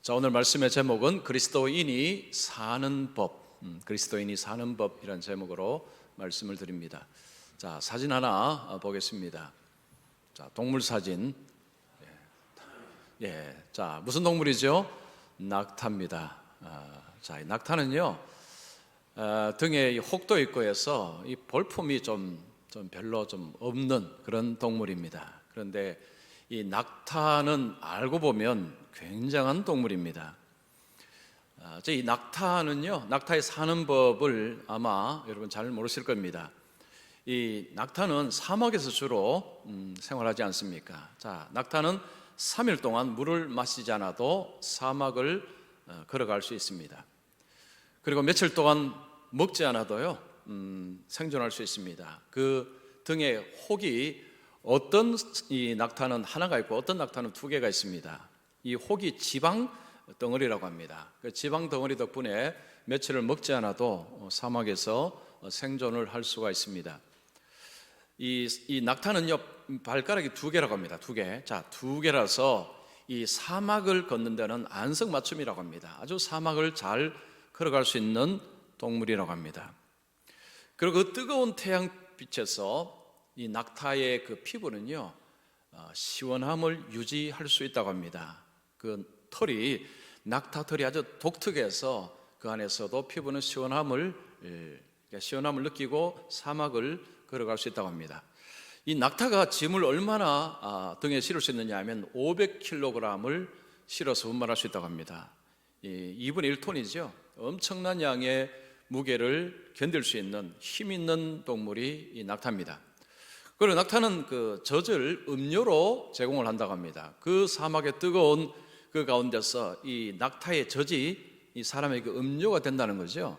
자, 오늘 말씀의 제목은 그리스도인이 사는 법, 그리스도인이 사는 법이라는 제목으로 말씀을 드립니다. 자, 사진 하나 보겠습니다. 자, 동물 사진. 자, 무슨 동물이죠? 낙타입니다. 자, 이 낙타는요, 등에 혹도 있고 해서 이 볼품이 좀 별로 좀 없는 그런 동물입니다. 그런데 이 낙타는 알고 보면 굉장한 동물입니다. 이 낙타는요, 낙타의 사는 법을 아마 여러분 잘 모르실 겁니다. 이 낙타는 사막에서 주로 생활하지 않습니까? 자, 낙타는 3일 동안 물을 마시지 않아도 사막을 걸어갈 수 있습니다. 그리고 며칠 동안 먹지 않아도요, 생존할 수 있습니다. 그 등에 혹이 어떤 이 낙타는 하나가 있고 어떤 낙타는 2개가 있습니다. 이 혹이 지방 덩어리라고 합니다. 그 지방 덩어리 덕분에 며칠을 먹지 않아도 사막에서 생존을 할 수가 있습니다. 이 낙타는요, 발가락이 2개라고 합니다. 2개. 자, 2개라서 이 사막을 걷는 데는 안성맞춤이라고 합니다. 아주 사막을 잘 걸어갈 수 있는 동물이라고 합니다. 그리고 그 뜨거운 태양빛에서 이 낙타의 그 피부는요, 시원함을 유지할 수 있다고 합니다. 그 털이, 낙타 털이 아주 독특해서 그 안에서도 피부는 시원함을 느끼고 사막을 걸어갈 수 있다고 합니다. 이 낙타가 짐을 얼마나 등에 실을 수 있느냐 하면 500kg을 실어서 운반할 수 있다고 합니다. 2분의 1톤이죠. 엄청난 양의 무게를 견딜 수 있는 힘 있는 동물이 이 낙타입니다. 그리고 낙타는 그 젖을 음료로 제공을 한다고 합니다. 그 사막의 뜨거운 그 가운데서 이 낙타의 젖이 이 사람에게 음료가 된다는 거죠.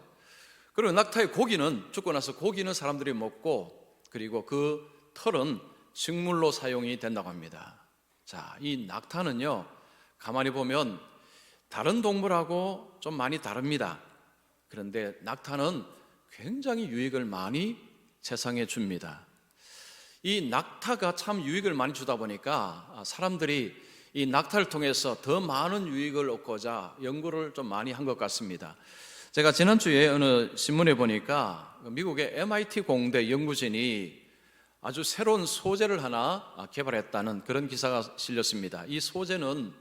그리고 낙타의 고기는, 죽고 나서 고기는 사람들이 먹고, 그리고 그 털은 식물로 사용이 된다고 합니다. 자, 이 낙타는요, 가만히 보면 다른 동물하고 좀 많이 다릅니다. 그런데 낙타는 굉장히 유익을 많이 세상에 줍니다. 이 낙타가 참 유익을 많이 주다 보니까 사람들이 이 낙타를 통해서 더 많은 유익을 얻고자 연구를 좀 많이 한 것 같습니다. 제가 지난주에 어느 신문에 보니까 미국의 MIT 공대 연구진이 아주 새로운 소재를 하나 개발했다는 그런 기사가 실렸습니다. 이 소재는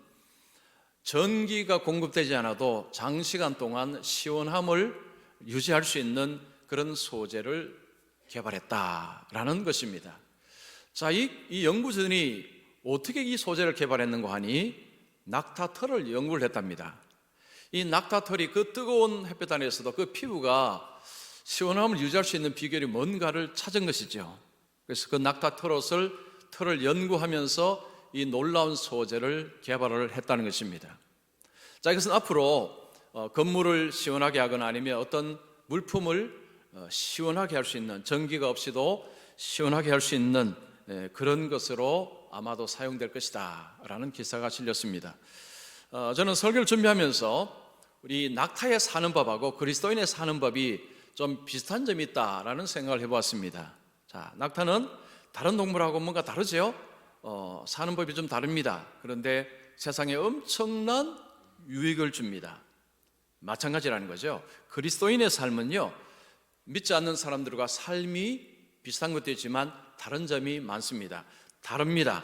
전기가 공급되지 않아도 장시간 동안 시원함을 유지할 수 있는 그런 소재를 개발했다라는 것입니다. 자, 이 연구진이 어떻게 이 소재를 개발했는가 하니 낙타 털을 연구를 했답니다. 이 낙타 털이 그 뜨거운 햇볕 안에서도 그 피부가 시원함을 유지할 수 있는 비결이 뭔가를 찾은 것이죠. 그래서 그 낙타 털을 연구하면서 이 놀라운 소재를 개발을 했다는 것입니다. 자, 이것은 앞으로 건물을 시원하게 하거나 아니면 어떤 물품을 시원하게 할 수 있는, 전기가 없이도 시원하게 할 수 있는 그런 것으로 아마도 사용될 것이다 라는 기사가 실렸습니다. 저는 설교를 준비하면서 우리 낙타의 사는 법하고 그리스도인의 사는 법이 좀 비슷한 점이 있다라는 생각을 해보았습니다. 자, 낙타는 다른 동물하고 뭔가 다르죠? 사는 법이 좀 다릅니다. 그런데 세상에 엄청난 유익을 줍니다. 마찬가지라는 거죠. 그리스도인의 삶은요, 믿지 않는 사람들과 삶이 비슷한 것도 있지만 다른 점이 많습니다. 다릅니다.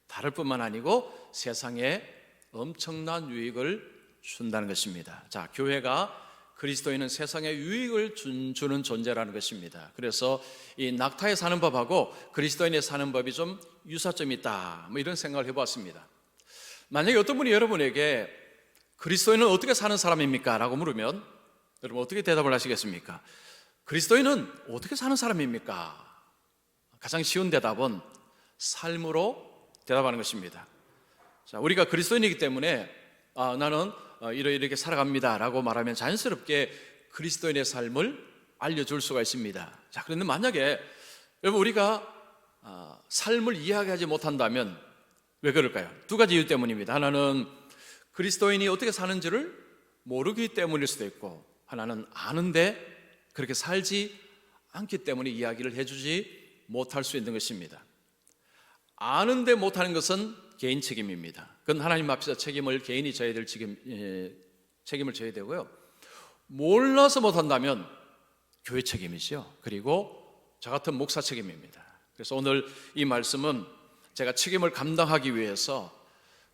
다를 뿐만 아니고 세상에 엄청난 유익을 준다는 것입니다. 자, 교회가 그리스도인은 세상에 유익을 주는 존재라는 것입니다. 그래서 이 낙타의 사는 법하고 그리스도인의 사는 법이 좀 유사점이 있다, 이런 생각을 해보았습니다. 만약에 어떤 분이 여러분에게 그리스도인은 어떻게 사는 사람입니까? 라고 물으면 여러분 어떻게 대답을 하시겠습니까? 그리스도인은 어떻게 사는 사람입니까? 가장 쉬운 대답은 삶으로 대답하는 것입니다. 자, 우리가 그리스도인이기 때문에 나는 이렇게 살아갑니다 라고 말하면 자연스럽게 그리스도인의 삶을 알려줄 수가 있습니다. 자, 그런데 만약에 여러분 우리가 삶을 이해하지 못한다면 왜 그럴까요? 2가지 이유 때문입니다. 하나는 그리스도인이 어떻게 사는지를 모르기 때문일 수도 있고, 하나는 아는데 그렇게 살지 않기 때문에 이야기를 해주지 못할 수 있는 것입니다. 아는데 못하는 것은 개인 책임입니다. 그건 하나님 앞에서 개인이 져야 될 책임을 져야 되고요. 몰라서 못한다면 교회 책임이죠. 그리고 저 같은 목사 책임입니다. 그래서 오늘 이 말씀은 제가 책임을 감당하기 위해서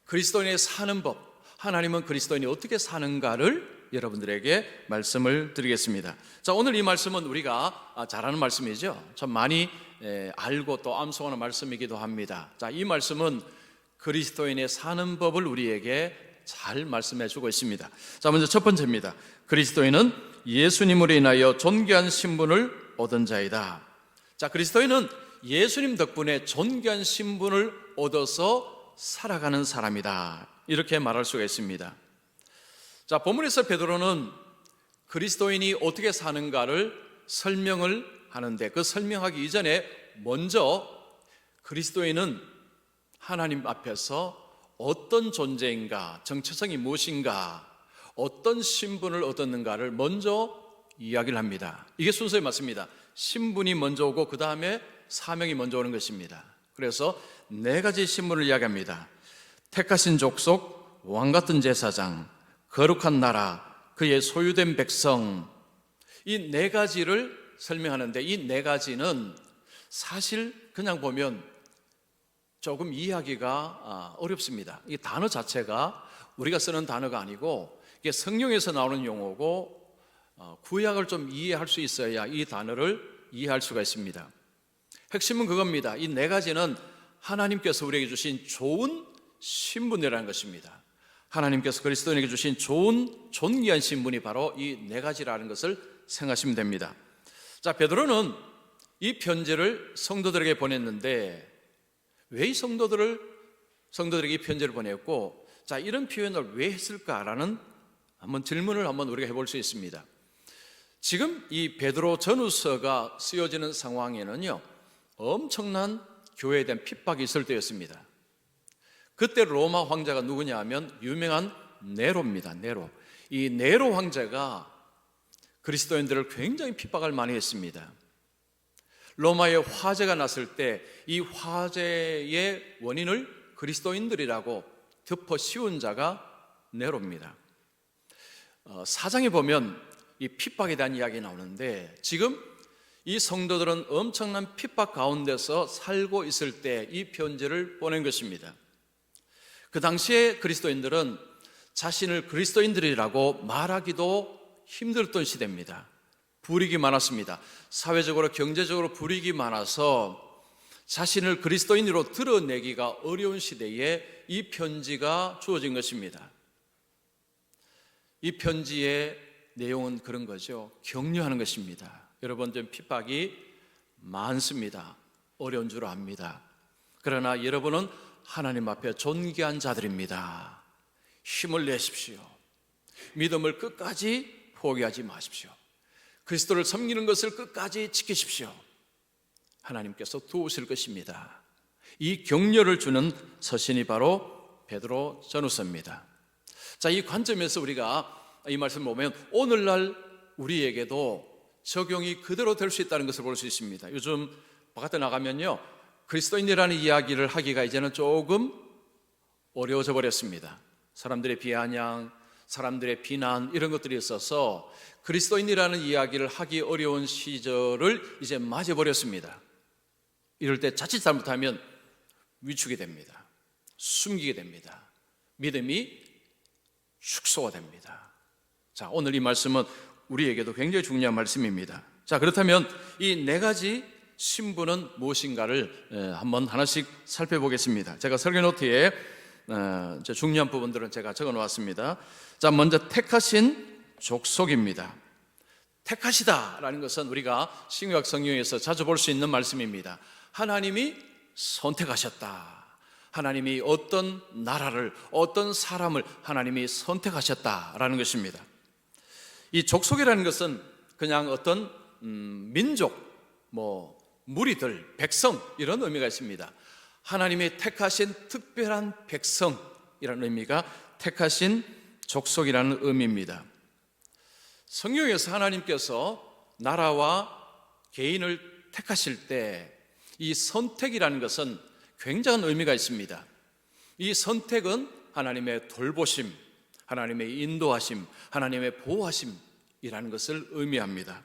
그리스도인의 사는 법, 하나님은 그리스도인이 어떻게 사는가를 여러분들에게 말씀을 드리겠습니다. 자, 오늘 이 말씀은 우리가 잘 아는 말씀이죠. 참 많이 알고 또 암송하는 말씀이기도 합니다. 자, 이 말씀은 그리스도인의 사는 법을 우리에게 잘 말씀해 주고 있습니다. 자, 먼저 첫 번째입니다. 그리스도인은 예수님으로 인하여 존귀한 신분을 얻은 자이다. 자, 그리스도인은 예수님 덕분에 존귀한 신분을 얻어서 살아가는 사람이다. 이렇게 말할 수가 있습니다. 자, 본문에서 베드로는 그리스도인이 어떻게 사는가를 설명을 하는데, 그 설명하기 이전에 먼저 그리스도인은 하나님 앞에서 어떤 존재인가, 정체성이 무엇인가, 어떤 신분을 얻었는가를 먼저 이야기를 합니다. 이게 순서에 맞습니다. 신분이 먼저 오고 그 다음에 사명이 먼저 오는 것입니다. 그래서 네 가지 신분을 이야기합니다. 택하신 족속, 왕같은 제사장, 거룩한 나라, 그의 소유된 백성. 이 네 가지를 설명하는데, 이 네 가지는 사실 그냥 보면 조금 이해하기가 어렵습니다. 이 단어 자체가 우리가 쓰는 단어가 아니고 이게 성경에서 나오는 용어고, 구약을 좀 이해할 수 있어야 이 단어를 이해할 수가 있습니다. 핵심은 그겁니다. 이 네 가지는 하나님께서 우리에게 주신 좋은 신분이라는 것입니다. 하나님께서 그리스도인에게 주신 좋은 존귀한 신분이 바로 이 네 가지라는 것을 생각하시면 됩니다. 자, 베드로는 이 편지를 성도들에게 보냈는데 왜 이 성도들에게 이 편지를 보냈고, 자, 이런 표현을 왜 했을까라는 질문을 우리가 해볼 수 있습니다. 지금 이 베드로 전후서가 쓰여지는 상황에는요, 엄청난 교회에 대한 핍박이 있을 때였습니다. 그때 로마 황제가 누구냐 하면 유명한 네로입니다. 네로. 이 네로 황제가 그리스도인들을 굉장히 핍박을 많이 했습니다. 로마에 화재가 났을 때 이 화재의 원인을 그리스도인들이라고 덮어 씌운 자가 네로입니다. 사장에 보면 이 핍박에 대한 이야기 나오는데, 지금 이 성도들은 엄청난 핍박 가운데서 살고 있을 때 이 편지를 보낸 것입니다. 그 당시에 그리스도인들은 자신을 그리스도인들이라고 말하기도 힘들었던 시대입니다. 불이익이 많았습니다. 사회적으로 경제적으로 불이익이 많아서 자신을 그리스도인으로 드러내기가 어려운 시대에 이 편지가 주어진 것입니다. 이 편지의 내용은 그런 거죠. 격려하는 것입니다. 여러분, 좀 핍박이 많습니다. 어려운 줄 압니다. 그러나 여러분은 하나님 앞에 존귀한 자들입니다. 힘을 내십시오. 믿음을 끝까지 포기하지 마십시오. 그리스도를 섬기는 것을 끝까지 지키십시오. 하나님께서 도우실 것입니다. 이 격려를 주는 서신이 바로 베드로 전후서입니다. 자, 이 관점에서 우리가 이 말씀을 보면 오늘날 우리에게도 적용이 그대로 될 수 있다는 것을 볼 수 있습니다. 요즘 바깥에 나가면요, 그리스도인이라는 이야기를 하기가 이제는 조금 어려워져 버렸습니다. 사람들의 비아냥, 사람들의 비난, 이런 것들이 있어서 그리스도인이라는 이야기를 하기 어려운 시절을 이제 맞이해버렸습니다. 이럴 때 자칫 잘못하면 위축이 됩니다. 숨기게 됩니다. 믿음이 축소가 됩니다. 자, 오늘 이 말씀은 우리에게도 굉장히 중요한 말씀입니다. 자, 그렇다면 이 네 가지 신분은 무엇인가를 한번 하나씩 살펴보겠습니다. 제가 설교 노트에 중요한 부분들은 제가 적어 놓았습니다. 자, 먼저 택하신 족속입니다. 택하시다라는 것은 우리가 신구약 성경에서 자주 볼 수 있는 말씀입니다. 하나님이 선택하셨다. 하나님이 어떤 나라를, 어떤 사람을 하나님이 선택하셨다라는 것입니다. 이 족속이라는 것은 그냥 어떤 민족, 무리들, 백성, 이런 의미가 있습니다. 하나님이 택하신 특별한 백성이라는 의미가 택하신 족속이라는 의미입니다. 성경에서 하나님께서 나라와 개인을 택하실 때 이 선택이라는 것은 굉장한 의미가 있습니다. 이 선택은 하나님의 돌보심, 하나님의 인도하심, 하나님의 보호하심이라는 것을 의미합니다.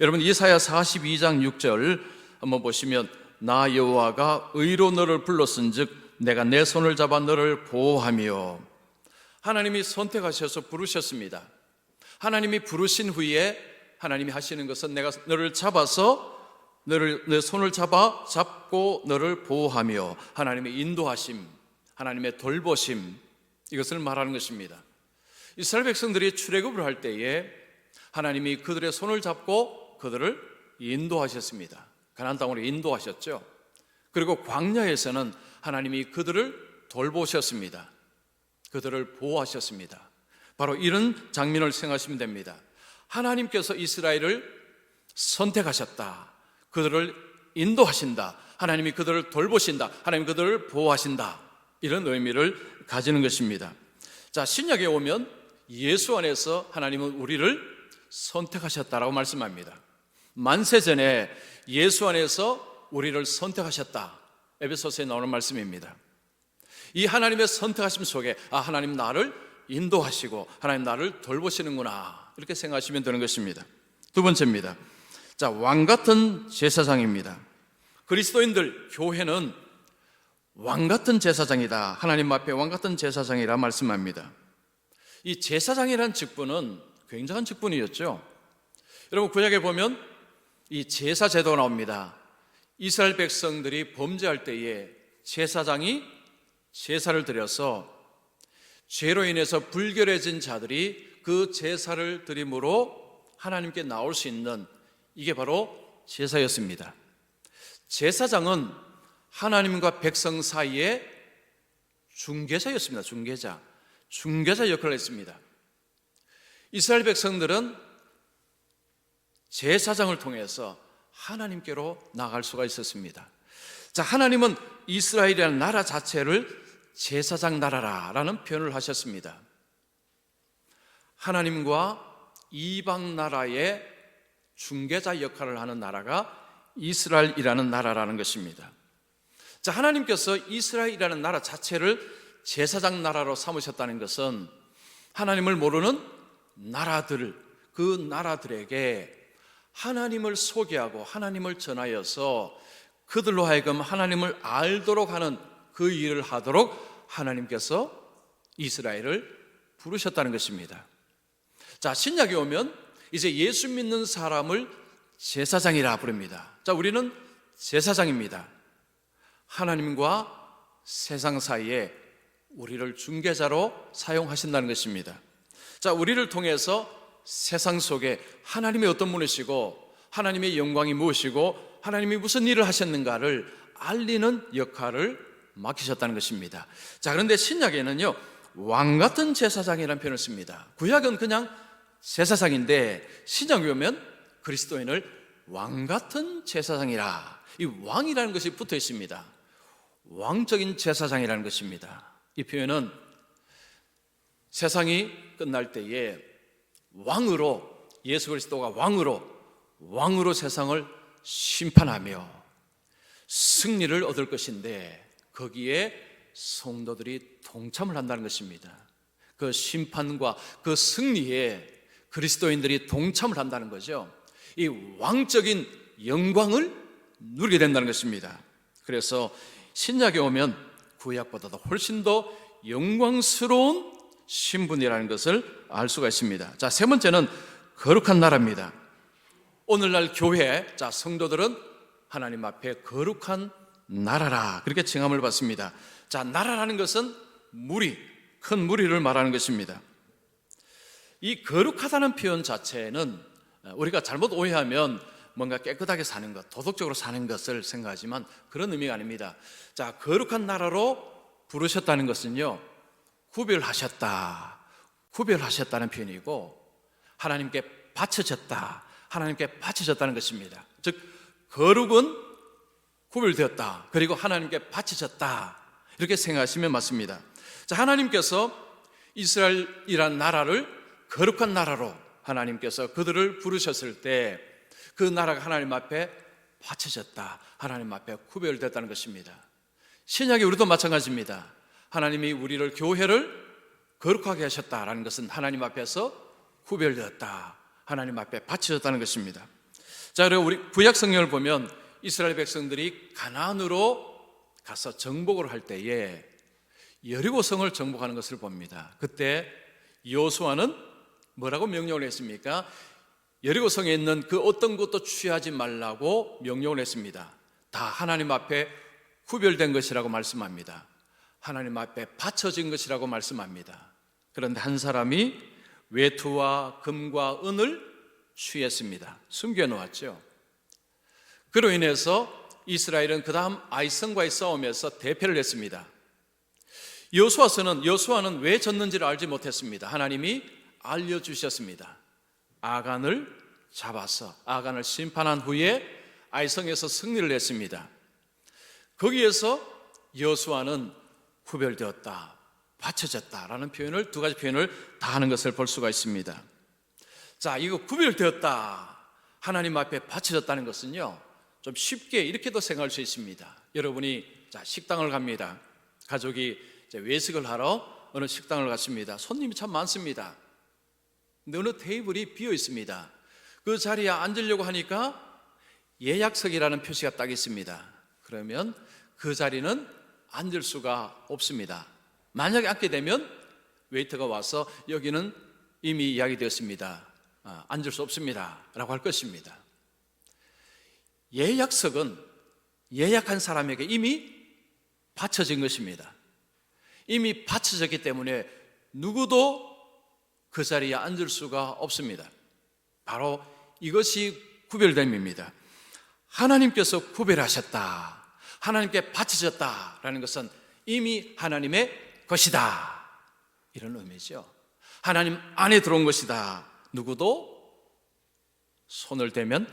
여러분, 이사야 42장 6절 한번 보시면, 나 여호와가 의로 너를 불렀은즉 내가 내 손을 잡아 너를 보호하며. 하나님이 선택하셔서 부르셨습니다. 하나님이 부르신 후에 하나님이 하시는 것은 내가 너를 잡아서 내 손을 잡고 너를 보호하며, 하나님의 인도하심, 하나님의 돌보심, 이것을 말하는 것입니다. 이스라엘 백성들이 출애굽을 할 때에 하나님이 그들의 손을 잡고 그들을 인도하셨습니다. 가나안 땅으로 인도하셨죠. 그리고 광야에서는 하나님이 그들을 돌보셨습니다. 그들을 보호하셨습니다. 바로 이런 장면을 생각하시면 됩니다. 하나님께서 이스라엘을 선택하셨다. 그들을 인도하신다. 하나님이 그들을 돌보신다. 하나님이 그들을 보호하신다. 이런 의미를 가지는 것입니다. 자, 신약에 오면 예수 안에서 하나님은 우리를 선택하셨다라고 말씀합니다. 만세 전에 예수 안에서 우리를 선택하셨다. 에베소서에 나오는 말씀입니다. 이 하나님의 선택하심 속에 하나님 나를 인도하시고 하나님 나를 돌보시는구나, 이렇게 생각하시면 되는 것입니다. 두 번째입니다. 자, 왕같은 제사장입니다. 그리스도인들, 교회는 왕같은 제사장이다. 하나님 앞에 왕같은 제사장이라 말씀합니다. 이 제사장이라는 직분은 굉장한 직분이었죠. 여러분, 구약에 보면 이 제사 제도가 나옵니다. 이스라엘 백성들이 범죄할 때에 제사장이 제사를 드려서 죄로 인해서 불결해진 자들이 그 제사를 드림으로 하나님께 나올 수 있는, 이게 바로 제사였습니다. 제사장은 하나님과 백성 사이의 중개자였습니다. 중개자 역할을 했습니다. 이스라엘 백성들은 제사장을 통해서 하나님께로 나갈 수가 있었습니다. 자, 하나님은 이스라엘이라는 나라 자체를 제사장 나라라는 표현을 하셨습니다. 하나님과 이방 나라의 중개자 역할을 하는 나라가 이스라엘이라는 나라라는 것입니다. 자, 하나님께서 이스라엘이라는 나라 자체를 제사장 나라로 삼으셨다는 것은 하나님을 모르는 나라들, 그 나라들에게 하나님을 소개하고 하나님을 전하여서 그들로 하여금 하나님을 알도록 하는 그 일을 하도록 하나님께서 이스라엘을 부르셨다는 것입니다. 자, 신약에 오면 이제 예수 믿는 사람을 제사장이라 부릅니다. 자, 우리는 제사장입니다. 하나님과 세상 사이에 우리를 중개자로 사용하신다는 것입니다. 자, 우리를 통해서 세상 속에 하나님이 어떤 분이시고 하나님의 영광이 무엇이고 하나님이 무슨 일을 하셨는가를 알리는 역할을 맡기셨다는 것입니다. 자, 그런데 신약에는요, 왕같은 제사장이라는 표현을 씁니다. 구약은 그냥 제사장인데 신약에 오면 그리스도인을 왕같은 제사장이라, 이 왕이라는 것이 붙어 있습니다. 왕적인 제사장이라는 것입니다. 이 표현은 세상이 끝날 때에 왕으로, 예수 그리스도가 왕으로 세상을 심판하며 승리를 얻을 것인데 거기에 성도들이 동참을 한다는 것입니다. 그 심판과 그 승리에 그리스도인들이 동참을 한다는 거죠. 이 왕적인 영광을 누리게 된다는 것입니다. 그래서 신약에 오면 구약보다도 훨씬 더 영광스러운 신분이라는 것을 알 수가 있습니다. 자, 세 번째는 거룩한 나라입니다. 오늘날 교회, 자, 성도들은 하나님 앞에 거룩한 나라라, 그렇게 칭함을 받습니다. 자, 나라라는 것은 큰 무리를 말하는 것입니다. 이 거룩하다는 표현 자체는 우리가 잘못 오해하면 뭔가 깨끗하게 사는 것, 도덕적으로 사는 것을 생각하지만 그런 의미가 아닙니다. 자, 거룩한 나라로 부르셨다는 것은요, 구별하셨다는 표현이고 하나님께 바쳐졌다는 것입니다. 즉, 거룩은 구별되었다, 그리고 하나님께 바쳐졌다, 이렇게 생각하시면 맞습니다. 자, 하나님께서 이스라엘이란 나라를 거룩한 나라로 하나님께서 그들을 부르셨을 때 그 나라가 하나님 앞에 바쳐졌다, 하나님 앞에 구별됐다는 것입니다. 신약에 우리도 마찬가지입니다. 하나님이 우리를 교회를 거룩하게 하셨다라는 것은 하나님 앞에서 구별되었다, 하나님 앞에 바쳐졌다는 것입니다. 자, 그리고 우리 구약 성경을 보면 이스라엘 백성들이 가나안으로 가서 정복을 할 때에 여리고성을 정복하는 것을 봅니다. 그때 여호수아는 뭐라고 명령을 했습니까? 여리고성에 있는 그 어떤 것도 취하지 말라고 명령을 했습니다. 다 하나님 앞에 구별된 것이라고 말씀합니다. 하나님 앞에 바쳐진 것이라고 말씀합니다. 그런데 한 사람이 외투와 금과 은을 취했습니다. 숨겨 놓았죠. 그로 인해서 이스라엘은 그 다음 아이성과의 싸움에서 대패를 했습니다. 여호수아는 왜 졌는지를 알지 못했습니다. 하나님이 알려주셨습니다. 아간을 잡아서 아간을 심판한 후에 아이성에서 승리를 했습니다. 거기에서 여호수아는 구별되었다, 바쳐졌다라는 표현을, 두 가지 표현을 다 하는 것을 볼 수가 있습니다. 자, 이거 구별되었다, 하나님 앞에 바쳐졌다는 것은요, 좀 쉽게 이렇게도 생각할 수 있습니다. 여러분이 식당을 갑니다. 가족이 외식을 하러 어느 식당을 갔습니다. 손님이 참 많습니다. 근데 어느 테이블이 비어 있습니다. 그 자리에 앉으려고 하니까 예약석이라는 표시가 딱 있습니다. 그러면 그 자리는 앉을 수가 없습니다. 만약에 앉게 되면 웨이터가 와서 여기는 이미 이야기되었습니다, 앉을 수 없습니다 라고 할 것입니다. 예약석은 예약한 사람에게 이미 바쳐진 것입니다. 이미 바쳐졌기 때문에 누구도 그 자리에 앉을 수가 없습니다. 바로 이것이 구별됨입니다. 하나님께서 구별하셨다, 하나님께 바쳐졌다라는 것은 이미 하나님의 것이다, 이런 의미죠. 하나님 안에 들어온 것이다. 누구도 손을 대면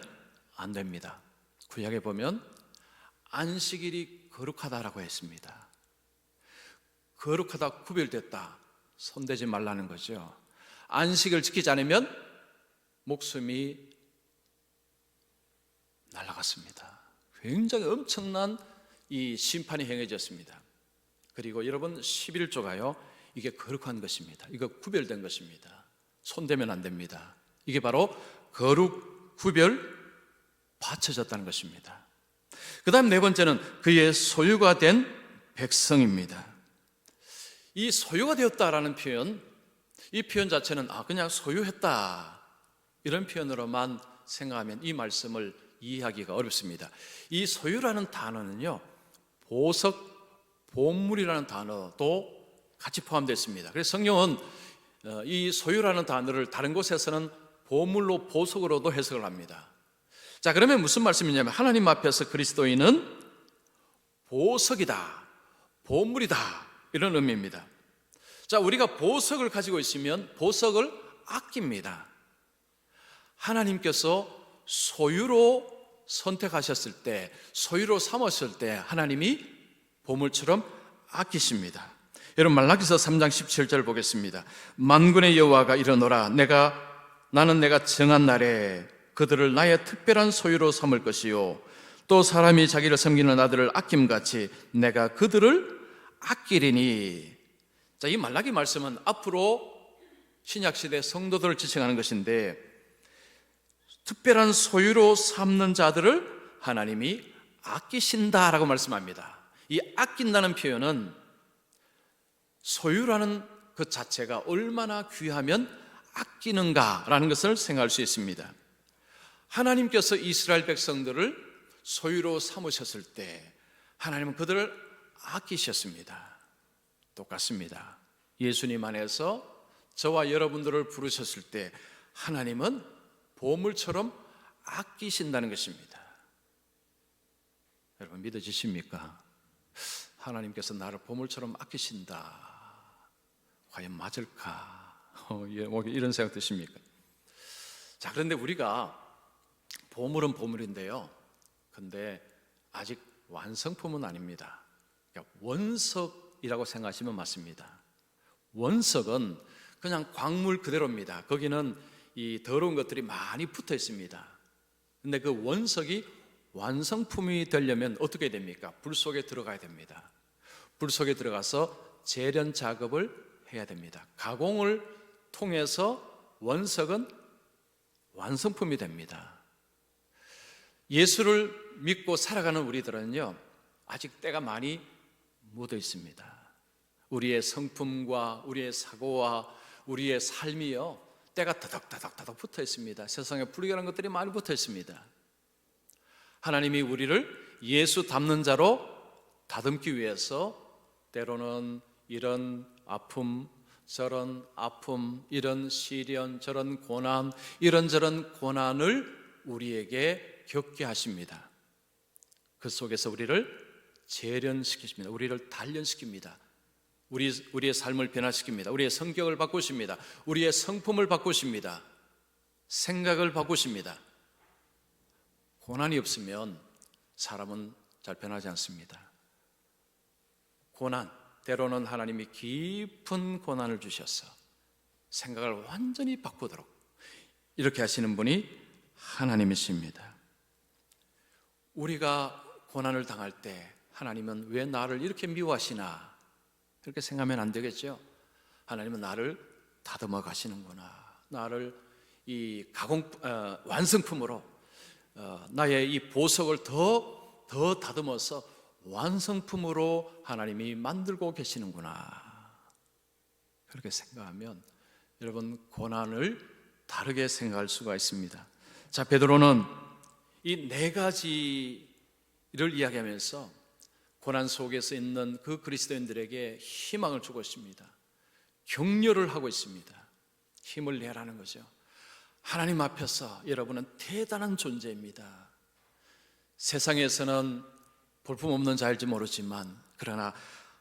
안 됩니다. 구약에 보면 안식일이 거룩하다라고 했습니다. 거룩하다, 구별됐다, 손대지 말라는 거죠. 안식을 지키지 않으면 목숨이 날아갔습니다. 굉장히 엄청난 이 심판이 행해졌습니다. 그리고 여러분, 11조가요, 이게 거룩한 것입니다. 이거 구별된 것입니다. 손대면 안 됩니다. 이게 바로 거룩, 구별, 바쳐졌다는 것입니다. 그 다음 네 번째는 그의 소유가 된 백성입니다. 이 소유가 되었다라는 표현, 이 표현 자체는 그냥 소유했다, 이런 표현으로만 생각하면 이 말씀을 이해하기가 어렵습니다. 이 소유라는 단어는요, 보석, 보물이라는 단어도 같이 포함되어 있습니다. 그래서 성경은 이 소유라는 단어를 다른 곳에서는 보물로, 보석으로도 해석을 합니다. 자, 그러면 무슨 말씀이냐면 하나님 앞에서 그리스도인은 보석이다, 보물이다, 이런 의미입니다. 자, 우리가 보석을 가지고 있으면 보석을 아낍니다. 하나님께서 소유로 선택하셨을 때, 소유로 삼았을 때 하나님이 보물처럼 아끼십니다. 여러분, 말라기서 3장 17절 보겠습니다. 만군의 여호와가 이르노라, 나는 내가 정한 날에 그들을 나의 특별한 소유로 삼을 것이요, 또 사람이 자기를 섬기는 아들을 아낌같이 내가 그들을 아끼리니. 자, 이 말라기 말씀은 앞으로 신약시대 성도들을 지칭하는 것인데, 특별한 소유로 삼는 자들을 하나님이 아끼신다라고 말씀합니다. 이 아낀다는 표현은 소유라는 그 자체가 얼마나 귀하면 아끼는가라는 것을 생각할 수 있습니다. 하나님께서 이스라엘 백성들을 소유로 삼으셨을 때 하나님은 그들을 아끼셨습니다. 똑같습니다. 예수님 안에서 저와 여러분들을 부르셨을 때 하나님은 보물처럼 아끼신다는 것입니다. 여러분, 믿어지십니까? 하나님께서 나를 보물처럼 아끼신다. 과연 맞을까? 이런 생각 드십니까? 자, 그런데 우리가 보물은 보물인데요, 근데 아직 완성품은 아닙니다. 그러니까 원석이라고 생각하시면 맞습니다. 원석은 그냥 광물 그대로입니다. 거기는 이 더러운 것들이 많이 붙어 있습니다. 근데 그 원석이 완성품이 되려면 어떻게 됩니까? 불 속에 들어가야 됩니다. 불 속에 들어가서 재련 작업을 해야 됩니다. 가공을 통해서 원석은 완성품이 됩니다. 예수를 믿고 살아가는 우리들은요, 아직 때가 많이 묻어 있습니다. 우리의 성품과 우리의 사고와 우리의 삶이요, 때가 더덕더덕 붙어 있습니다. 세상에 불결한 것들이 많이 붙어 있습니다. 하나님이 우리를 예수 닮는 자로 다듬기 위해서 때로는 이런 아픔, 저런 아픔, 이런 시련, 저런 고난, 이런저런 고난을 우리에게 겪게 하십니다. 그 속에서 우리를 재련시키십니다. 우리를 단련시킵니다. 우리의 삶을 변화시킵니다. 우리의 성격을 바꾸십니다. 우리의 성품을 바꾸십니다. 생각을 바꾸십니다. 고난이 없으면 사람은 잘 변하지 않습니다. 고난, 때로는 하나님이 깊은 고난을 주셔서 생각을 완전히 바꾸도록 이렇게 하시는 분이 하나님이십니다. 우리가 고난을 당할 때 하나님은 왜 나를 이렇게 미워하시나 그렇게 생각하면 안 되겠죠. 하나님은 나를 다듬어 가시는구나, 나를 이 완성품으로 나의 이 보석을 더 다듬어서 완성품으로 하나님이 만들고 계시는구나, 그렇게 생각하면 여러분 고난을 다르게 생각할 수가 있습니다. 자, 베드로는 이 네 가지를 이야기하면서 고난 속에서 있는 그 그리스도인들에게 희망을 주고 있습니다. 격려를 하고 있습니다. 힘을 내라는 거죠. 하나님 앞에서 여러분은 대단한 존재입니다. 세상에서는 볼품없는 자일지 모르지만 그러나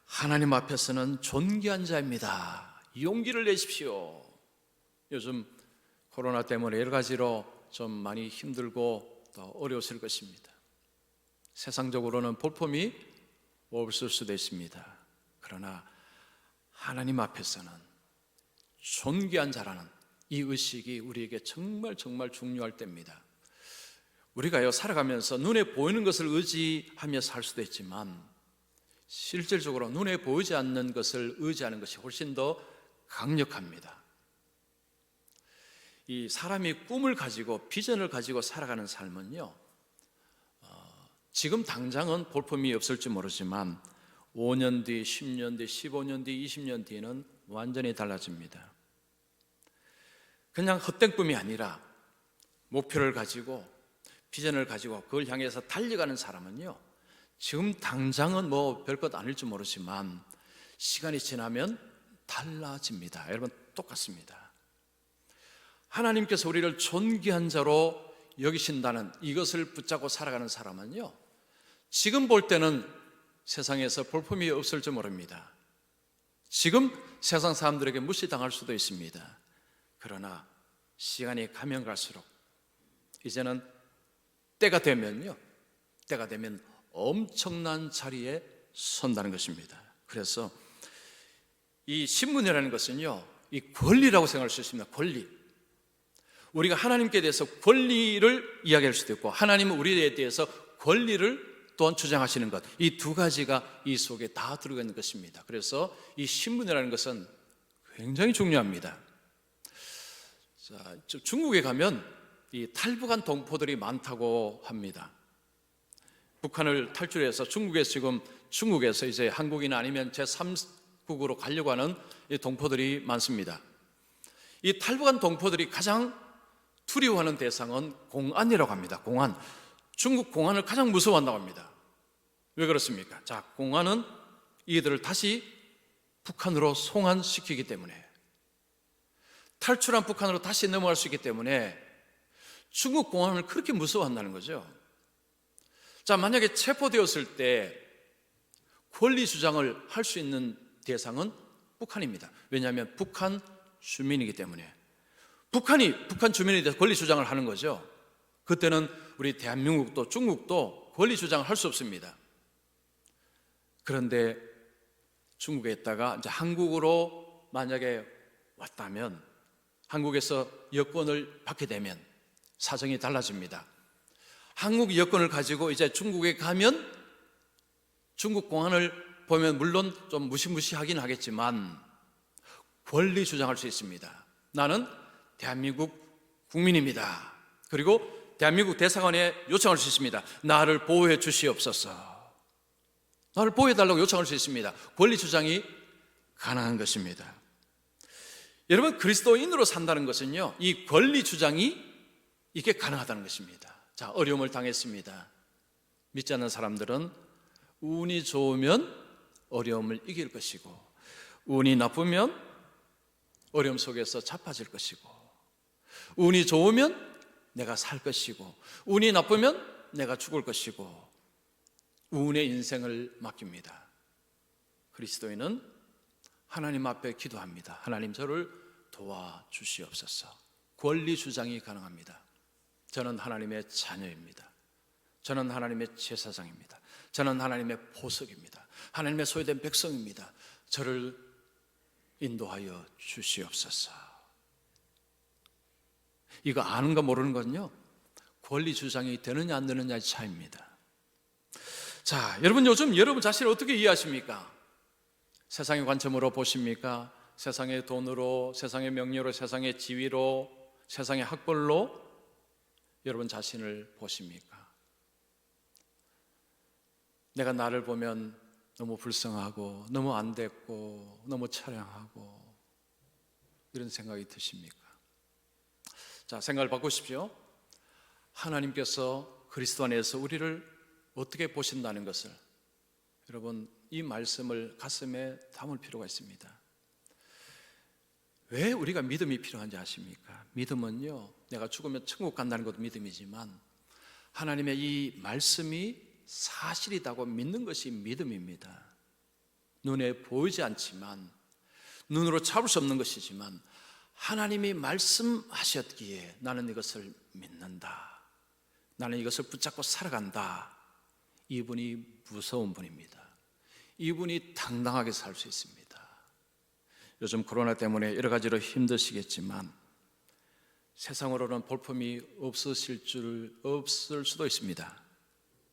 하나님 앞에서는 존귀한 자입니다. 용기를 내십시오. 요즘 코로나 때문에 여러 가지로 좀 많이 힘들고 또 어려우실 것입니다. 세상적으로는 볼품이 없을 수도 있습니다. 그러나 하나님 앞에서는 존귀한 자라는 이 의식이 우리에게 정말 중요할 때입니다. 우리가요, 살아가면서 눈에 보이는 것을 의지하며 살 수도 있지만 실질적으로 눈에 보이지 않는 것을 의지하는 것이 훨씬 더 강력합니다. 이 사람이 꿈을 가지고 비전을 가지고 살아가는 삶은요, 지금 당장은 볼품이 없을지 모르지만 5년 뒤, 10년 뒤, 15년 뒤, 20년 뒤는 완전히 달라집니다. 그냥 헛된 꿈이 아니라 목표를 가지고 비전을 가지고 그걸 향해서 달려가는 사람은요, 지금 당장은 뭐 별것 아닐지 모르지만 시간이 지나면 달라집니다. 여러분, 똑같습니다. 하나님께서 우리를 존귀한 자로 여기신다는 이것을 붙잡고 살아가는 사람은요, 지금 볼 때는 세상에서 볼품이 없을지 모릅니다. 지금 세상 사람들에게 무시당할 수도 있습니다. 그러나 시간이 가면 갈수록 이제는 때가 되면 엄청난 자리에 선다는 것입니다. 그래서 이 신분이라는 것은요, 이 권리라고 생각할 수 있습니다. 권리. 우리가 하나님께 대해서 권리를 이야기할 수도 있고 하나님은 우리에 대해서 권리를 또한 주장하시는 것, 이 두 가지가 이 속에 다 들어가 있는 것입니다. 그래서 이 신분이라는 것은 굉장히 중요합니다. 자, 중국에 가면 이 탈북한 동포들이 많다고 합니다. 북한을 탈출해서 중국에서 이제 한국이나 아니면 제3국으로 가려고 하는 이 동포들이 많습니다. 이 탈북한 동포들이 가장 두려워하는 대상은 공안이라고 합니다. 공안. 중국 공안을 가장 무서워한다고 합니다. 왜 그렇습니까? 자, 공안은 이들을 다시 북한으로 송환시키기 때문에, 탈출한 북한으로 다시 넘어갈 수 있기 때문에 중국 공안을 그렇게 무서워한다는 거죠. 자, 만약에 체포되었을 때 권리 주장을 할 수 있는 대상은 북한입니다. 왜냐하면 북한 주민이기 때문에. 북한 주민에 대해서 권리 주장을 하는 거죠. 그때는 우리 대한민국도 중국도 권리 주장을 할 수 없습니다. 그런데 중국에 있다가 이제 한국으로 만약에 왔다면, 한국에서 여권을 받게 되면 사정이 달라집니다. 한국 여권을 가지고 이제 중국에 가면 중국 공안을 보면 물론 좀 무시무시하긴 하겠지만 권리 주장할 수 있습니다. 나는 대한민국 국민입니다. 그리고 대한민국 대사관에 요청할 수 있습니다. 나를 보호해 주시옵소서. 나를 보호해달라고 요청할 수 있습니다. 권리 주장이 가능한 것입니다. 여러분, 그리스도인으로 산다는 것은요, 이 권리 주장이 이게 가능하다는 것입니다. 자, 어려움을 당했습니다. 믿지 않는 사람들은 운이 좋으면 어려움을 이길 것이고, 운이 나쁘면 어려움 속에서 자빠질 것이고, 운이 좋으면 내가 살 것이고, 운이 나쁘면 내가 죽을 것이고, 운의 인생을 맡깁니다. 그리스도인은 하나님 앞에 기도합니다. 하나님, 저를 도와주시옵소서. 권리 주장이 가능합니다. 저는 하나님의 자녀입니다. 저는 하나님의 제사장입니다. 저는 하나님의 보석입니다. 하나님의 소유된 백성입니다. 저를 인도하여 주시옵소서. 이거 아는가 모르는 건요, 권리 주장이 되느냐 안 되느냐의 차이입니다. 자, 여러분, 요즘 여러분 자신을 어떻게 이해하십니까? 세상의 관점으로 보십니까? 세상의 돈으로, 세상의 명예로, 세상의 지위로, 세상의 학벌로 여러분 자신을 보십니까? 내가 나를 보면 너무 불쌍하고 너무 안 됐고 너무 처량하고 이런 생각이 드십니까? 자, 생각을 바꾸십시오. 하나님께서 그리스도 안에서 우리를 어떻게 보신다는 것을 여러분, 이 말씀을 가슴에 담을 필요가 있습니다. 왜 우리가 믿음이 필요한지 아십니까? 믿음은요, 내가 죽으면 천국 간다는 것도 믿음이지만 하나님의 이 말씀이 사실이라고 믿는 것이 믿음입니다. 눈에 보이지 않지만, 눈으로 잡을 수 없는 것이지만 하나님이 말씀하셨기에 나는 이것을 믿는다, 나는 이것을 붙잡고 살아간다. 이분이 무서운 분입니다. 이분이 당당하게 살 수 있습니다. 요즘 코로나 때문에 여러 가지로 힘드시겠지만 세상으로는 볼품이 없을 수도 있습니다.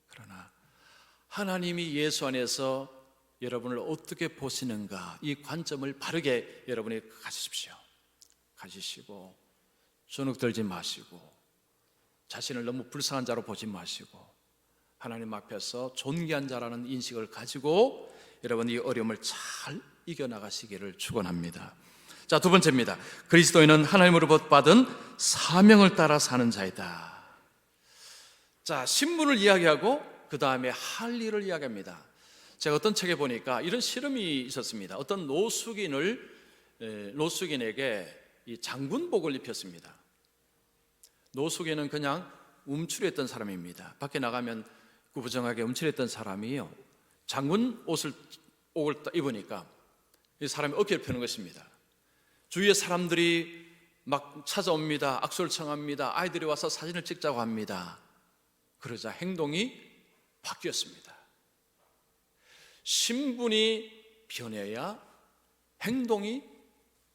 그러나 하나님이 예수 안에서 여러분을 어떻게 보시는가, 이 관점을 바르게 여러분이 가지시고 주눅 들지 마시고 자신을 너무 불쌍한 자로 보지 마시고 하나님 앞에서 존귀한 자라는 인식을 가지고 여러분 이 어려움을 잘 이겨나가시기를 축원합니다. 자, 두 번째입니다. 그리스도인은 하나님으로부터 받은 사명을 따라 사는 자이다. 자, 신분을 이야기하고 그 다음에 할 일을 이야기합니다. 제가 어떤 책에 보니까 이런 실험이 있었습니다. 어떤 노숙인에게 이 장군복을 입혔습니다. 노숙인은 그냥 움츠렸던 사람입니다. 밖에 나가면 구부정하게 움츠렸던 사람이요, 장군 옷을 입으니까 이 사람이 어깨를 펴는 것입니다. 주위의 사람들이 막 찾아옵니다. 악수를 청합니다. 아이들이 와서 사진을 찍자고 합니다. 그러자 행동이 바뀌었습니다. 신분이 변해야 행동이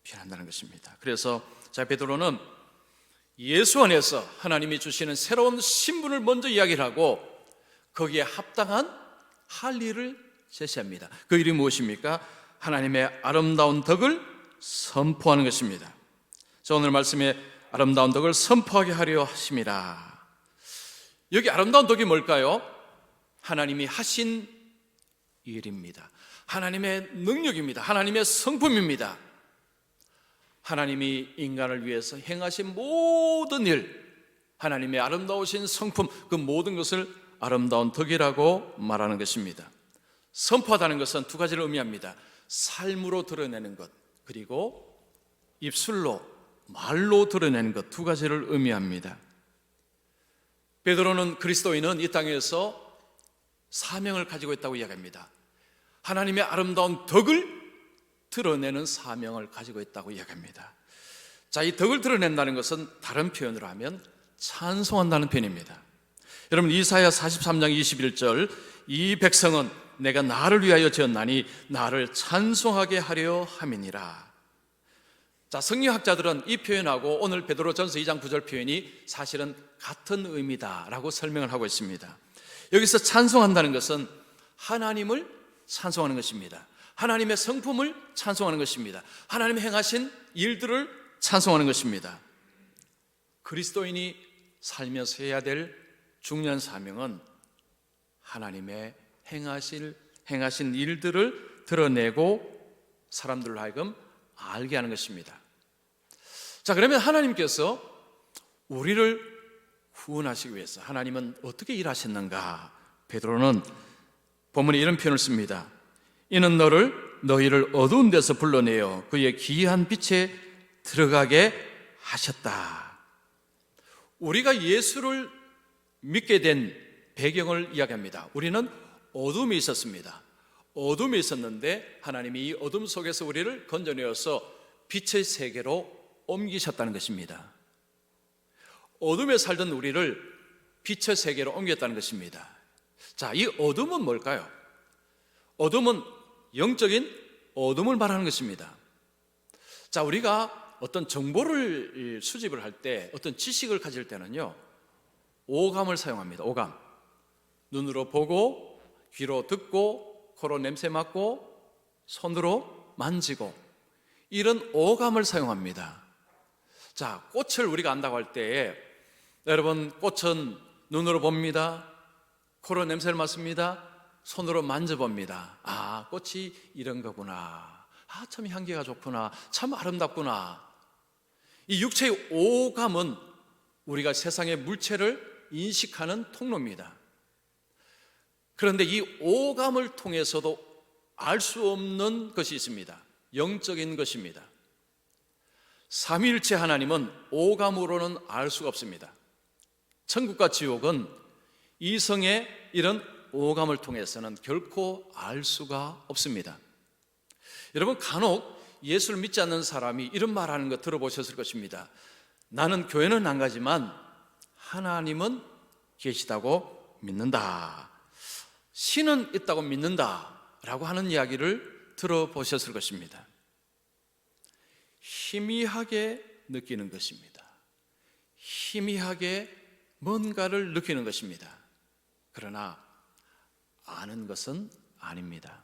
변한다는 것입니다. 그래서 베드로는 예수 안에서 하나님이 주시는 새로운 신분을 먼저 이야기를 하고 거기에 합당한 할 일을 제시합니다. 그 일이 무엇입니까? 하나님의 아름다운 덕을 선포하는 것입니다. 자, 오늘 말씀에 아름다운 덕을 선포하게 하려 하심이라. 여기 아름다운 덕이 뭘까요? 하나님이 하신 일입니다. 하나님의 능력입니다. 하나님의 성품입니다. 하나님이 인간을 위해서 행하신 모든 일, 하나님의 아름다우신 성품, 그 모든 것을 아름다운 덕이라고 말하는 것입니다. 선포하다는 것은 두 가지를 의미합니다. 삶으로 드러내는 것, 그리고 입술로, 말로 드러내는 것, 두 가지를 의미합니다. 베드로는 그리스도인은 이 땅에서 사명을 가지고 있다고 이야기합니다. 하나님의 아름다운 덕을 드러내는 사명을 가지고 있다고 이야기합니다. 자, 이 덕을 드러낸다는 것은 다른 표현으로 하면 찬송한다는 표현입니다. 여러분, 이사야 43장 21절, 이 백성은 내가 나를 위하여 지었나니 나를 찬송하게 하려 함이니라. 자, 성경학자들은 이 표현하고 오늘 베드로전서 2장 9절 표현이 사실은 같은 의미다라고 설명을 하고 있습니다. 여기서 찬송한다는 것은 하나님을 찬송하는 것입니다. 하나님의 성품을 찬송하는 것입니다. 하나님이 행하신 일들을 찬송하는 것입니다. 그리스도인이 살면서 해야 될 중요한 사명은 하나님의 행하신 일들을 드러내고 사람들로 하여금 알게 하는 것입니다. 자, 그러면 하나님께서 우리를 구원하시기 위해서 하나님은 어떻게 일하셨는가? 베드로는 본문에 이런 표현을 씁니다. 이는 너희를 어두운 데서 불러내어 그의 기이한 빛에 들어가게 하셨다. 우리가 예수를 믿게 된 배경을 이야기합니다. 우리는 어둠에 있었습니다. 어둠에 있었는데 하나님이 이 어둠 속에서 우리를 건져내어서 빛의 세계로 옮기셨다는 것입니다. 어둠에 살던 우리를 빛의 세계로 옮겼다는 것입니다. 자, 이 어둠은 뭘까요? 어둠은 영적인 어둠을 말하는 것입니다. 자, 우리가 어떤 정보를 수집을 할 때, 어떤 지식을 가질 때는요, 오감을 사용합니다. 오감. 눈으로 보고, 귀로 듣고, 코로 냄새 맡고, 손으로 만지고, 이런 오감을 사용합니다. 자, 꽃을 우리가 안다고 할 때에 여러분, 꽃은 눈으로 봅니다. 코로 냄새를 맡습니다. 손으로 만져봅니다. 아, 꽃이 이런 거구나. 아, 참 향기가 좋구나. 참 아름답구나. 이 육체의 오감은 우리가 세상의 물체를 인식하는 통로입니다. 그런데 이 오감을 통해서도 알 수 없는 것이 있습니다. 영적인 것입니다. 삼위일체 하나님은 오감으로는 알 수가 없습니다. 천국과 지옥은 이성의 이런 오감을 통해서는 결코 알 수가 없습니다. 여러분, 간혹 예수를 믿지 않는 사람이 이런 말하는 거 들어보셨을 것입니다. 나는 교회는 안 가지만 하나님은 계시다고 믿는다. 신은 있다고 믿는다 라고 하는 이야기를 들어보셨을 것입니다. 희미하게 느끼는 것입니다. 희미하게 뭔가를 느끼는 것입니다. 그러나 아는 것은 아닙니다.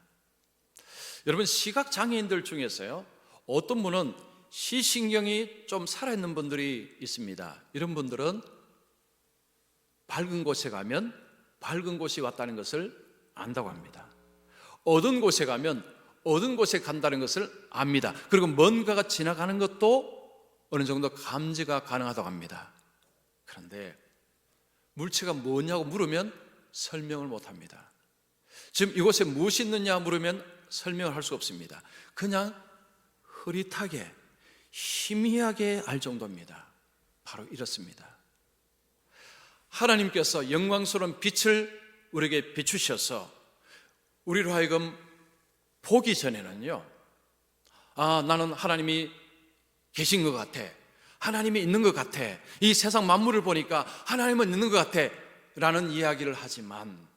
여러분, 시각장애인들 중에서요, 어떤 분은 시신경이 좀 살아있는 분들이 있습니다. 이런 분들은 밝은 곳에 가면 밝은 곳이 왔다는 것을 안다고 합니다. 어두운 곳에 가면 어두운 곳에 간다는 것을 압니다. 그리고 뭔가가 지나가는 것도 어느 정도 감지가 가능하다고 합니다. 그런데 물체가 뭐냐고 물으면 설명을 못합니다. 지금 이곳에 무엇이 있느냐 물으면 설명을 할 수 없습니다. 그냥 흐릿하게 희미하게 알 정도입니다. 바로 이렇습니다. 하나님께서 영광스러운 빛을 우리에게 비추셔서 우리로 하여금 보기 전에는요, 아, 나는 하나님이 계신 것 같아, 하나님이 있는 것 같아, 이 세상 만물을 보니까 하나님은 있는 것 같아 라는 이야기를 하지만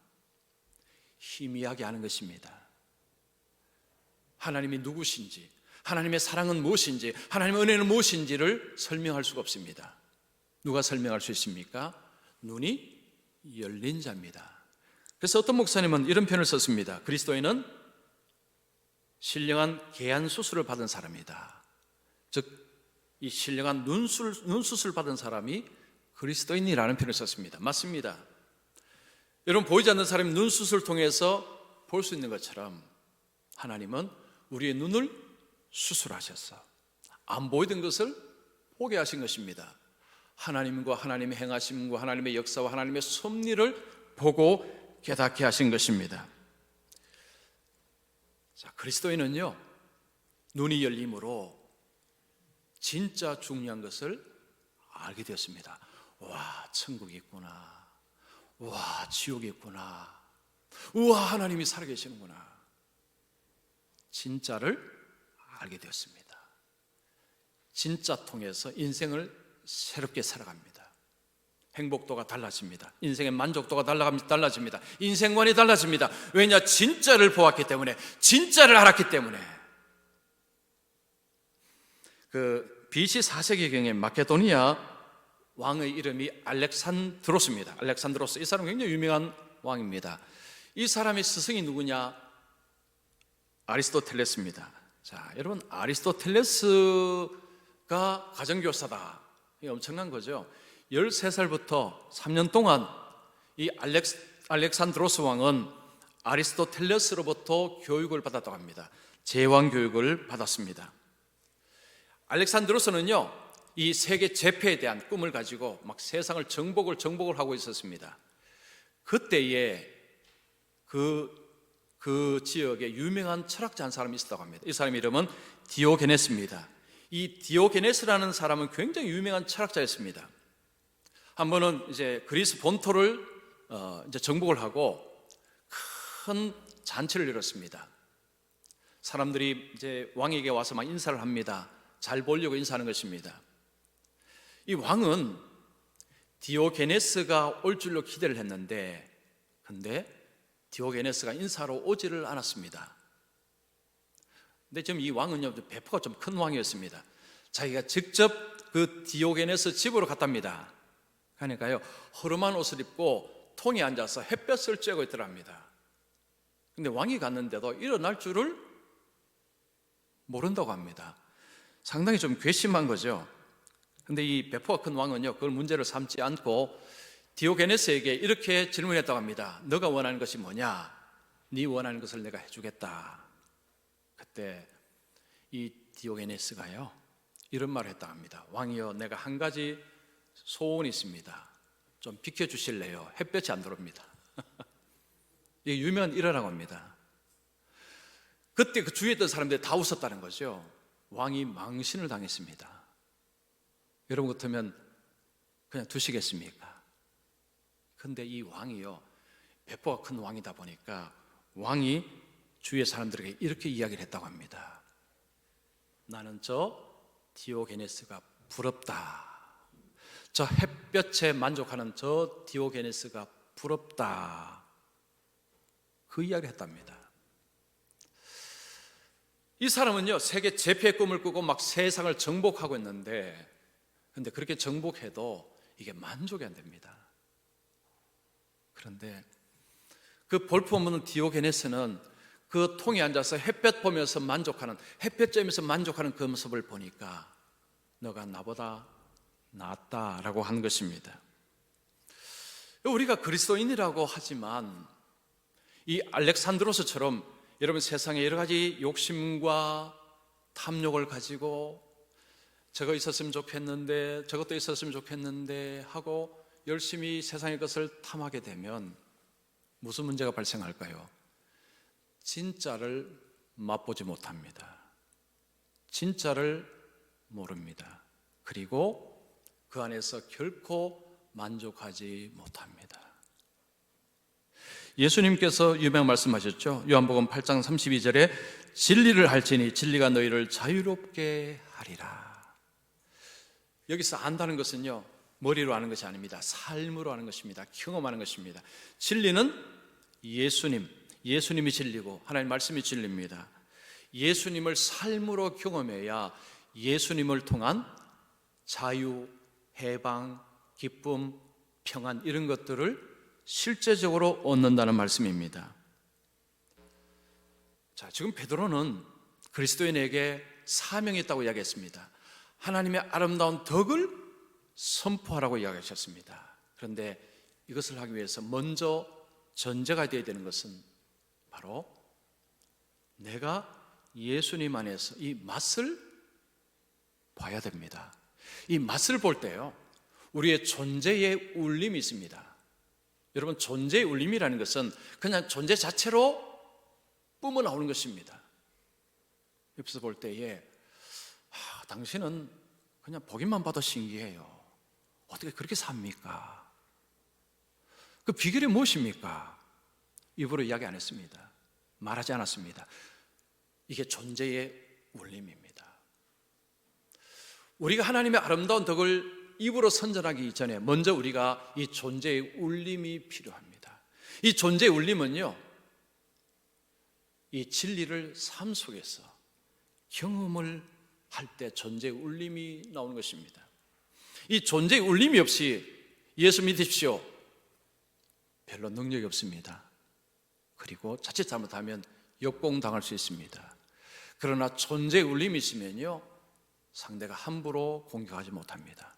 희미하게 아는 것입니다. 하나님이 누구신지, 하나님의 사랑은 무엇인지, 하나님의 은혜는 무엇인지를 설명할 수가 없습니다. 누가 설명할 수 있습니까? 눈이 열린 자입니다. 그래서 어떤 목사님은 이런 표현을 썼습니다. 그리스도인은 신령한 개안 수술을 받은 사람이다. 즉, 이 신령한 눈수술 받은 사람이 그리스도인이라는 표현을 썼습니다. 맞습니다. 여러분, 보이지 않는 사람이 눈수술을 통해서 볼 수 있는 것처럼 하나님은 우리의 눈을 수술하셔서 안 보이던 것을 보게 하신 것입니다. 하나님과 하나님의 행하심과 하나님의 역사와 하나님의 섭리를 보고 깨닫게 하신 것입니다. 자, 그리스도인은요, 눈이 열림으로 진짜 중요한 것을 알게 되었습니다. 와, 천국이 있구나. 와, 지옥이 있구나. 우와, 하나님이 살아계시는구나. 진짜를 알게 되었습니다. 진짜 통해서 인생을 새롭게 살아갑니다. 행복도가 달라집니다. 인생의 만족도가 달라집니다. 인생관이 달라집니다. 왜냐? 진짜를 보았기 때문에, 진짜를 알았기 때문에. BC 4세기경에 마케도니아 왕의 이름이 알렉산드로스입니다. 알렉산드로스, 이 사람은 굉장히 유명한 왕입니다. 이 사람의 스승이 누구냐? 아리스토텔레스입니다. 자, 여러분, 아리스토텔레스가 가정교사다. 이게 엄청난 거죠. 13살부터 3년 동안 이 알렉산드로스 왕은 아리스토텔레스로부터 교육을 받았다고 합니다. 제왕 교육을 받았습니다. 알렉산드로스는요, 이 세계 제패에 대한 꿈을 가지고 막 세상을 정복을 하고 있었습니다. 그때에 그 지역에 유명한 철학자 한 사람이 있었다고 합니다. 이 사람 이름은 디오게네스입니다. 이 디오게네스라는 사람은 굉장히 유명한 철학자였습니다. 한 번은 이제 그리스 본토를 이제 정복을 하고 큰 잔치를 열었습니다. 사람들이 이제 왕에게 와서 막 인사를 합니다. 잘 보려고 인사하는 것입니다. 이 왕은 디오게네스가 올 줄로 기대를 했는데, 근데 디오게네스가 인사로 오지를 않았습니다. 근데 지금 이 왕은요, 배포가 좀 큰 왕이었습니다. 자기가 직접 그 디오게네스 집으로 갔답니다. 그러니까요, 허름한 옷을 입고 통에 앉아서 햇볕을 쬐고 있더랍니다. 근데 왕이 갔는데도 일어날 줄을 모른다고 합니다. 상당히 좀 괘씸한 거죠. 근데 이 배포가 큰 왕은요, 그걸 문제를 삼지 않고 디오게네스에게 이렇게 질문했다고 합니다. 너가 원하는 것이 뭐냐? 네 원하는 것을 내가 해주겠다. 그때 이 디오게네스가요, 이런 말을 했다고 합니다. 왕이여, 내가 한 가지 소원이 있습니다. 좀 비켜주실래요? 햇볕이 안 들어옵니다. 이게 유명한 일화라고 합니다. 그때 그 주위에 있던 사람들이 다 웃었다는 거죠. 왕이 망신을 당했습니다. 여러분 같으면 그냥 두시겠습니까? 근데 이 왕이요, 배포가 큰 왕이다 보니까 왕이 주위의 사람들에게 이렇게 이야기를 했다고 합니다. 나는 저 디오게네스가 부럽다. 저 햇볕에 만족하는 저 디오게네스가 부럽다. 그 이야기를 했답니다. 이 사람은요, 세계 제패의 꿈을 꾸고 막 세상을 정복하고 있는데, 근데 그렇게 정복해도 이게 만족이 안 됩니다. 그런데 그 볼품없는 디오게네스는 그 통에 앉아서 햇볕 보면서 만족하는, 햇볕 쬐면서 만족하는 그 모습을 보니까 너가 나보다 낫다라고 한 것입니다. 우리가 그리스도인이라고 하지만 이 알렉산드로스처럼 여러분 세상에 여러 가지 욕심과 탐욕을 가지고 저거 있었으면 좋겠는데 저것도 있었으면 좋겠는데 하고 열심히 세상의 것을 탐하게 되면 무슨 문제가 발생할까요? 진짜를 맛보지 못합니다. 진짜를 모릅니다. 그리고 그 안에서 결코 만족하지 못합니다. 예수님께서 유명한 말씀하셨죠. 요한복음 8장 32절에 진리를 알지니 진리가 너희를 자유롭게 하리라. 여기서 안다는 것은요, 머리로 아는 것이 아닙니다. 삶으로 아는 것입니다. 경험하는 것입니다. 진리는 예수님이 진리고 하나님 말씀이 진리입니다. 예수님을 삶으로 경험해야 예수님을 통한 자유, 해방, 기쁨, 평안 이런 것들을 실제적으로 얻는다는 말씀입니다. 자, 지금 베드로는 그리스도인에게 사명이 있다고 이야기했습니다. 하나님의 아름다운 덕을 선포하라고 이야기하셨습니다. 그런데 이것을 하기 위해서 먼저 전제가 되어야 되는 것은 바로 내가 예수님 안에서 이 맛을 봐야 됩니다. 이 맛을 볼 때요, 우리의 존재의 울림이 있습니다. 여러분, 존재의 울림이라는 것은 그냥 존재 자체로 뿜어나오는 것입니다. 옆에서 볼 때에 당신은 그냥 보기만 봐도 신기해요. 어떻게 그렇게 삽니까? 그 비결이 무엇입니까? 입으로 이야기 안 했습니다. 말하지 않았습니다. 이게 존재의 울림입니다. 우리가 하나님의 아름다운 덕을 입으로 선전하기 이전에 먼저 우리가 이 존재의 울림이 필요합니다. 이 존재의 울림은요, 이 진리를 삶 속에서 경험을 할 때 존재의 울림이 나오는 것입니다. 이 존재의 울림이 없이 예수 믿으십시오, 별로 능력이 없습니다. 그리고 자칫 잘못하면 역공당할 수 있습니다. 그러나 존재의 울림이 있으면요, 상대가 함부로 공격하지 못합니다.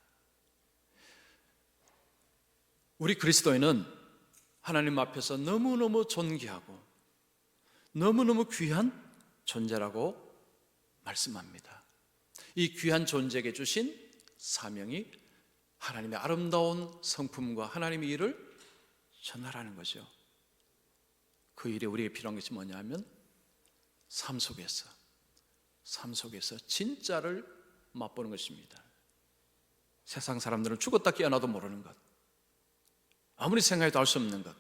우리 그리스도인은 하나님 앞에서 너무너무 존귀하고 너무너무 귀한 존재라고 말씀합니다. 이 귀한 존재에게 주신 사명이 하나님의 아름다운 성품과 하나님의 일을 전하라는 거죠. 그 일에 우리에게 필요한 것이 뭐냐면 삶 속에서 진짜를 맛보는 것입니다. 세상 사람들은 죽었다 깨어나도 모르는 것, 아무리 생각해도 알 수 없는 것,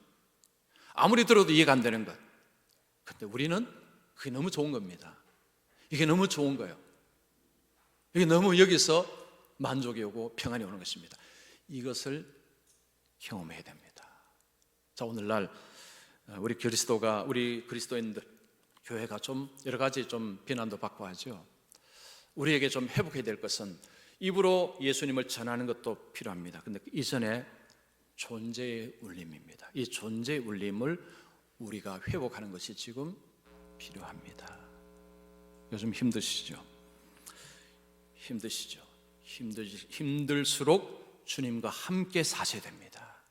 아무리 들어도 이해가 안 되는 것. 근데 우리는 그게 너무 좋은 겁니다. 이게 너무 좋은 거예요. 이게 너무 여기서 만족이 오고 평안이 오는 것입니다. 이것을 경험해야 됩니다. 자, 오늘날 우리 그리스도인들, 교회가 좀 여러 가지 좀 비난도 받고 하죠. 우리에게 좀 회복해야 될 것은 입으로 예수님을 전하는 것도 필요합니다. 근데 이전에 존재의 울림입니다. 이 존재의 울림을 우리가 회복하는 것이 지금 필요합니다. 요즘 힘드시죠? 힘들수록 주님과 함께 사셔야 됩니다.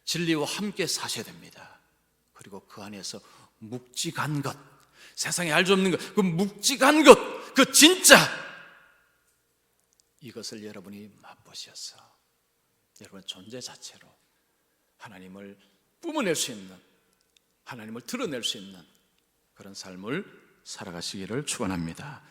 진리와 함께 사셔야 됩니다. 그리고 그 안에서 묵직한 것, 세상에 알 수 없는 것, 그 묵직한 것, 그 진짜, 이것을 여러분이 맛보셔서 여러분 존재 자체로 하나님을 뿜어낼 수 있는, 하나님을 드러낼 수 있는 그런 삶을 살아가시기를 축원합니다.